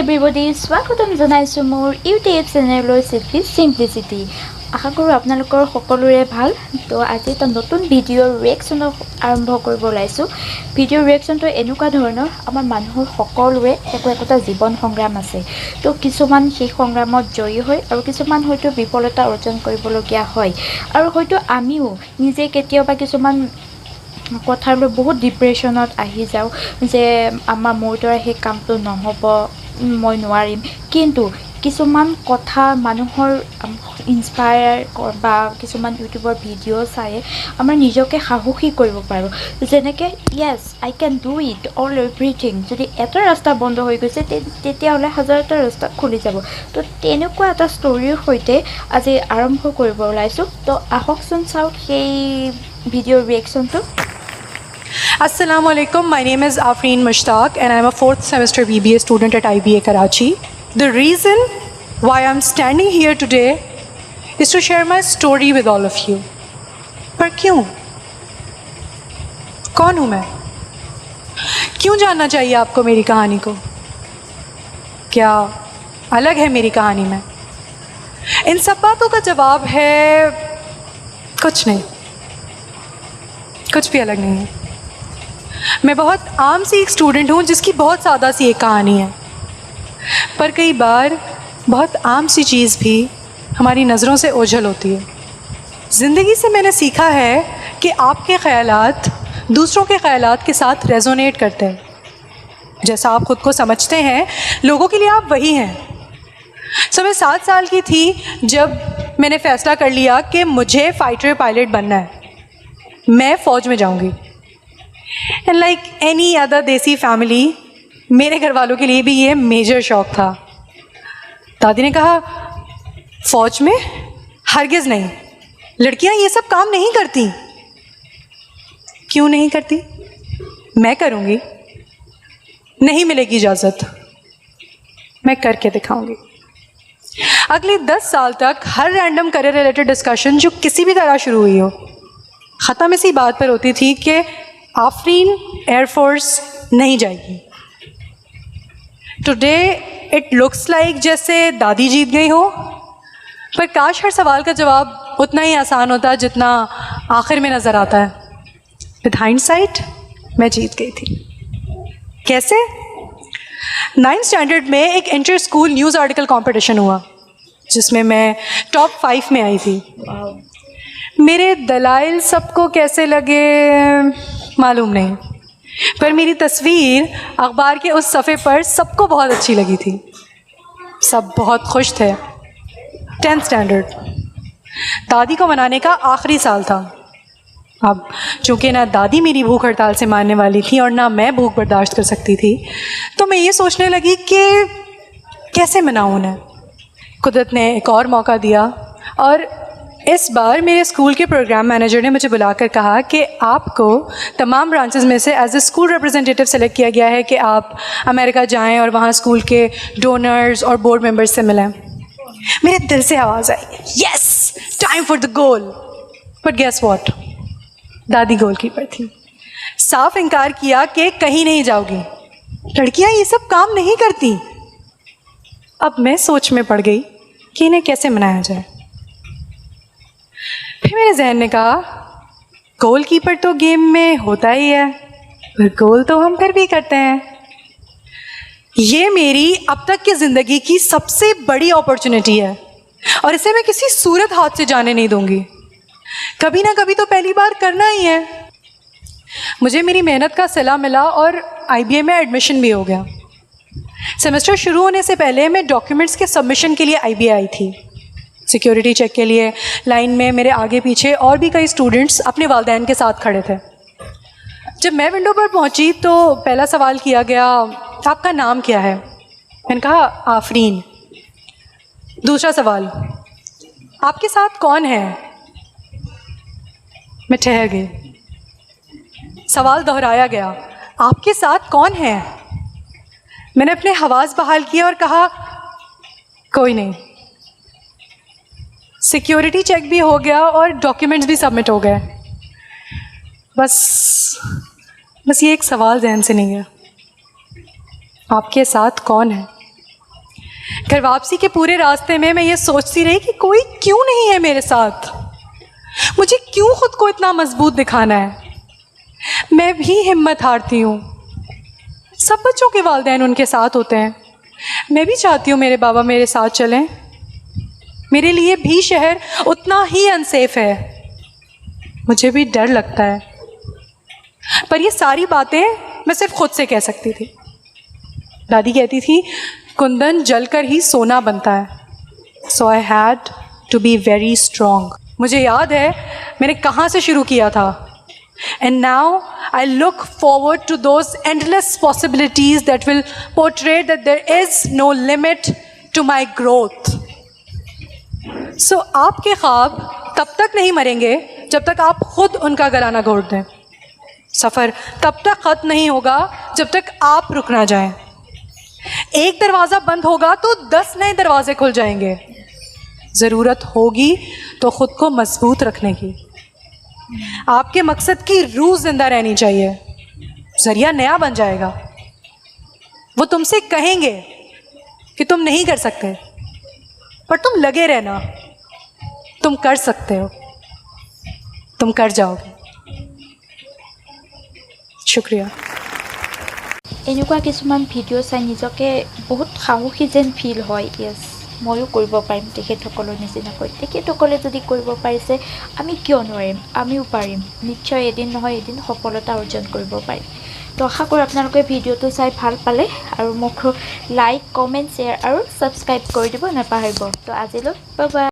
Everybody স্বাগতম জনাইছোঁ মোৰ ইউটিউব চেনেললৈ চিম্পলিচিটি। আশা কৰোঁ আপোনালোকৰ সকলোৰে ভাল। তো আজি এটা নতুন ভিডিঅ'ৰ ৰিয়েকশ্যন আৰম্ভ কৰিব ওলাইছোঁ। ভিডিঅ'ৰ ৰিয়েকশ্যনটো এনেকুৱা ধৰণৰ, আমাৰ মানুহৰ সকলোৰে একোটা জীৱন সংগ্ৰাম আছে। তো কিছুমান সেই সংগ্ৰামত জয়ী হয় আৰু কিছুমান হয়তো বিফলতা অৰ্জন কৰিবলগীয়া হয়, আৰু হয়তো আমিও নিজে কেতিয়াবা কিছুমান কথাৰ লৈ বহুত ডিপ্ৰেশ্যনত আহি যাওঁ যে মোৰ দ্বাৰা সেই কামটো নহ'ব, মই নোৱাৰিম। কিন্তু কিছুমান কথা মানুহৰ ইনস্পায়াৰ বা কিছুমান ইউটিউবৰ ভিডিঅ' চাই আমাৰ নিজকে সাহসী কৰিব পাৰোঁ, যেনেকৈ yes I can do it all everything. যদি এটা ৰাস্তা বন্ধ হৈ গৈছে তেতিয়াহ'লে হাজাৰটা ৰাস্তা খুলি যাব। তো তেনেকুৱা এটা ষ্টৰীৰ সৈতে আজি আৰম্ভ কৰিব ওলাইছোঁ। তো আহকচোন চাওক সেই ভিডিঅ'ৰ ৰিয়েকশ্যনটো। Assalamualaikum, my name is Afreen Mushtaq and I'm a 4th semester BBA student at IBA Karachi. The reason why I'm standing here today is to share my story with all of you. पर क्यों? कौन हूँ मैं? क्यों जानना चाहिए आपको मेरी कहानी को? क्या अलग है मेरी कहानी में? इन सब बातों का जवाब है कुछ नहीं, कुछ भी अलग नहीं है। मैं बहुत आम सी एक स्टूडेंट हूँ जिसकी बहुत सादा सी एक कहानी है, पर कई बार बहुत आम सी चीज़ भी हमारी नज़रों से ओझल होती है। ज़िंदगी से मैंने सीखा है कि आपके ख़यालात दूसरों के ख़यालात के साथ रेजोनेट करते हैं। जैसा आप ख़ुद को समझते हैं, लोगों के लिए आप वही हैं। मैं 7 साल की थी जब मैंने फ़ैसला कर लिया कि मुझे फाइटर पायलट बनना है, मैं फ़ौज में जाऊँगी। एंड लाइक एनी अदर देसी फैमिली, मेरे घर वालों के लिए भी ये मेजर शौक़ था। दादी ने कहा फ़ौज में हरगिज़ नहीं, लड़कियां ये सब काम नहीं करती। क्यों नहीं करती? मैं करूँगी, नहीं मिलेगी इजाज़त, मैं करके दिखाऊंगी। अगले 10 साल तक हर रैंडम करियर रिलेटेड डिस्कशन जो किसी भी तरह शुरू हुई हो, ख़त्म इसी बात पर होती थी कि आफरीन एयरफोर्स नहीं जाएगी। टुडे इट लुक्स लाइक जैसे दादी जीत गई हो, पर काश हर सवाल का जवाब उतना ही आसान होता जितना आखिर में नज़र आता है। विद हाइंडसाइट मैं जीत गई थी। कैसे? 9th स्टैंडर्ड में एक inter school news article competition हुआ जिसमें मैं टॉप 5 में आई थी। मेरे दलाइल सबको कैसे लगे मालूम नहीं, पर मेरी तस्वीर अखबार के उस सफ़े पर सबको बहुत अच्छी लगी थी। सब बहुत खुश थे। 10th स्टैंडर्ड, दादी को मनाने का आखिरी साल था। अब चूँकि ना दादी मेरी भूख हड़ताल से मारने वाली थी और ना मैं भूख बर्दाश्त कर सकती थी, तो मैं ये सोचने लगी कि कैसे मनाऊँ उन्हें। कुदरत ने एक और मौका दिया और इस बार मेरे स्कूल के प्रोग्राम मैनेजर ने मुझे बुलाकर कहा कि आपको तमाम ब्रांचेस में से as a school representative select किया गया है कि आप अमेरिका जाएं और वहाँ स्कूल के डोनर्स और बोर्ड मेंबर्स से मिलें। मेरे दिल से आवाज़ आई, yes, time for the goal. But guess what, दादी गोलकीपर थी। साफ इनकार किया कि कहीं नहीं जाओगी, लड़कियाँ ये सब काम नहीं करती। अब मैं सोच में पड़ गई कि इन्हें कैसे मनाया जाए। फिर मेरे जहन ने कहा गोलकीपर तो गेम में होता ही है, पर गोल तो हम फिर भी करते हैं। ये मेरी अब तक की ज़िंदगी की सबसे बड़ी अपॉर्चुनिटी है और इसे मैं किसी सूरत हाथ से जाने नहीं दूंगी। कभी ना कभी तो पहली बार करना ही है। मुझे मेरी मेहनत का सिला मिला और IBA में एडमिशन भी हो गया। सेमेस्टर शुरू होने से पहले मैं डॉक्यूमेंट्स के सबमिशन के लिए IBA आई थी। सिक्योरिटी चेक के लिए लाइन में मेरे आगे पीछे और भी कई स्टूडेंट्स अपने वालिदैन के साथ खड़े थे। जब मैं विंडो पर पहुंची तो पहला सवाल किया गया, आपका नाम क्या है? मैंने कहा आफरीन। दूसरा सवाल, आपके साथ कौन है? मैं ठहर गई। सवाल दोहराया गया, आपके साथ कौन है? मैंने अपने हवास बहाल किए और कहा कोई नहीं। सिक्योरिटी चेक भी हो गया और डॉक्यूमेंट्स भी सबमिट हो गए। बस ये एक सवाल जहन से नहीं गया, आपके साथ कौन है? घर वापसी के पूरे रास्ते में मैं ये सोचती रही कि कोई क्यों नहीं है मेरे साथ, मुझे क्यों खुद को इतना मजबूत दिखाना है। मैं भी हिम्मत हारती हूँ। सब बच्चों के वालिदैन उनके साथ होते हैं, मैं भी चाहती हूँ मेरे बाबा मेरे साथ चलें। मेरे लिए भी शहर उतना ही अनसेफ है, मुझे भी डर लगता है। पर ये सारी बातें मैं सिर्फ खुद से कह सकती थी। दादी कहती थी कुंदन जलकर ही सोना बनता है, so I had to be very strong. मुझे याद है मैंने कहाँ से शुरू किया था, and now I look forward to those endless possibilities that will portray that there is no limit to my growth. So आपके ख्वाब तब तक नहीं मरेंगे जब तक आप खुद उनका गला ना घोट दें। सफ़र तब तक ख़त्म नहीं होगा जब तक आप रुक ना जाएं। एक दरवाज़ा बंद होगा तो 10 नए दरवाजे खुल जाएंगे। ज़रूरत होगी तो ख़ुद को मजबूत रखने की। आपके मकसद की रूह जिंदा रहनी चाहिए, ज़रिया नया बन जाएगा। वो तुमसे कहेंगे कि तुम नहीं कर सकते, पर तुम लगे रहना, तुम कर सकते हो, तुम कर जाओगे। शुक्रिया। এনেকুৱা কিছুমান ভিডিঅ' চাই নিজকে বহুত সাহসী যেন ফিল হয়। য়েছ, ময়ো কৰিব পাৰিম তেখেতসকলৰ নিচিনাকৈ। তেখেতসকলে যদি কৰিব পাৰিছে আমি কিয় নোৱাৰিম? আমিও পাৰিম। নিশ্চয় এদিন নহয় এদিন সফলতা অৰ্জন কৰিব পাৰিম। তো আশা কৰোঁ আপোনালোকে ভিডিঅ'টো চাই ভাল পালে, আৰু মোক লাইক, কমেণ্ট, শ্বেয়াৰ আৰু ছাবস্ক্ৰাইব কৰি দিব নাপাহৰিব। তো আজিলৈ বাই বাই।